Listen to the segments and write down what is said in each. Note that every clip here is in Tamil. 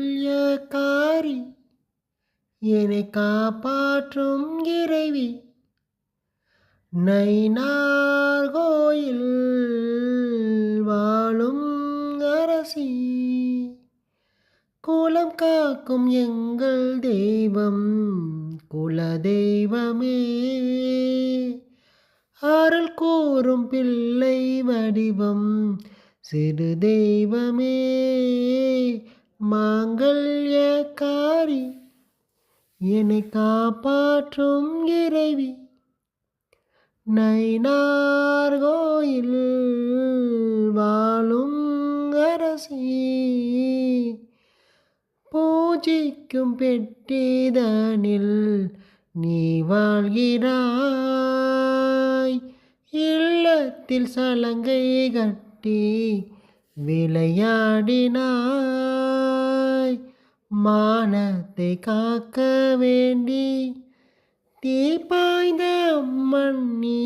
மாங்கல்யக்காரி என்னை காப்பாற்றும் இறைவி நயினார்கோயில் வாழும் அரசி குலம் காக்கும் எங்கள் தெய்வம் குலதெய்வமே அருள் கூறும் பிள்ளை வடிவம் சிறு தெய்வமே மாங்கல்யக்காரி என்னை காப்பாற்றும் இறைவி நயினார்கோயில் வாழும் அரசி பூஜிக்கும் பெட்டிதனில் நீ வாழ்கிறாய் இல்லத்தில் சலங்கை கட்டி விளையாடினாய் மானத்தை காக்க வேண்டி தீப்பாய்ந்த அம்மன் நீ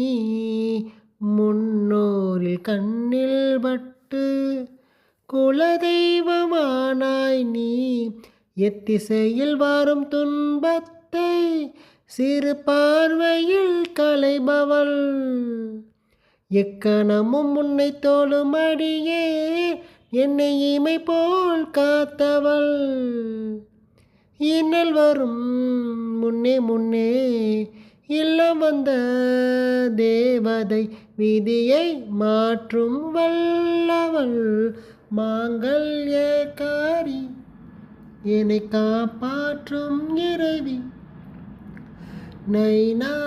முன்னோரில் கண்ணில் பட்டு குலதெய்வமானாய் நீ எத்திசையில் வரும் துன்பத்தை சிறு பார்வையில் களைபவள் எக்கணமும் உன்னை தோளும் அடியே என்னை இமை போல் காத்தவள் இன்னல் வரும் முன்னே முன்னே இல்லம் வந்த தேவதை விதியை மாற்றும் வல்லவள் மாங்கல்யக்காரி என்னை காப்பாற்றும் இறைவி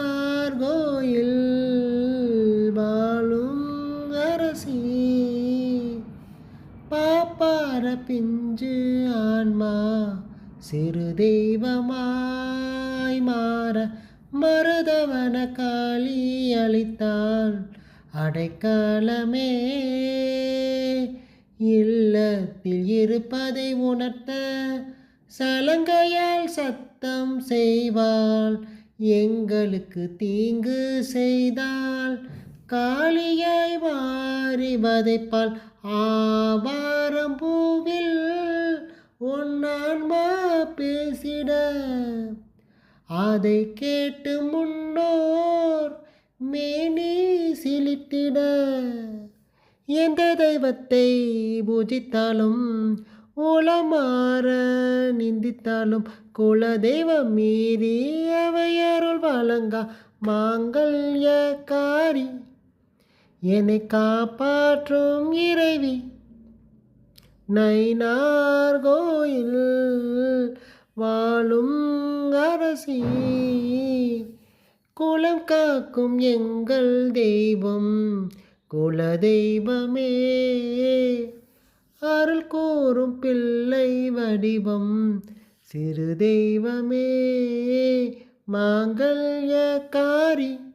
நயினார்கோயில் வாழும் அரசி பாப்பார பிஞ்சு ஆன்மா சிறு தெய்வமாய் மாற மருதவன காளி அளித்தாள் அடைக்கலமே இல்லத்தில் இருப்பதை உணர்த்த சலங்கையால் சத்தம் செய்வாள் எங்களுக்கு தீங்கு செய்தால் காளியாய் மாறி வதைப்பாள் ஆவாரம் பூவில் உன்னான்மா பேசிட அதை கேட்டு முன்னோர் மேனி சிலித்திட எந்த தெய்வத்தை பூஜித்தாலும் உளமாற நிந்தித்தாலும் குலதெய்வம் மீறி அவை அருள் வழங்கா மாங்கல்யக்காரி என்னை காப்பாற்றும் இறைவி நயினார்கோயில் வாழும் அரசி குலம் காக்கும் எங்கள் தெய்வம் குலதெய்வமே அருள் கூறும் பிள்ளை வடிவம் சிறு தெய்வமே மாங்கல்யக்காரி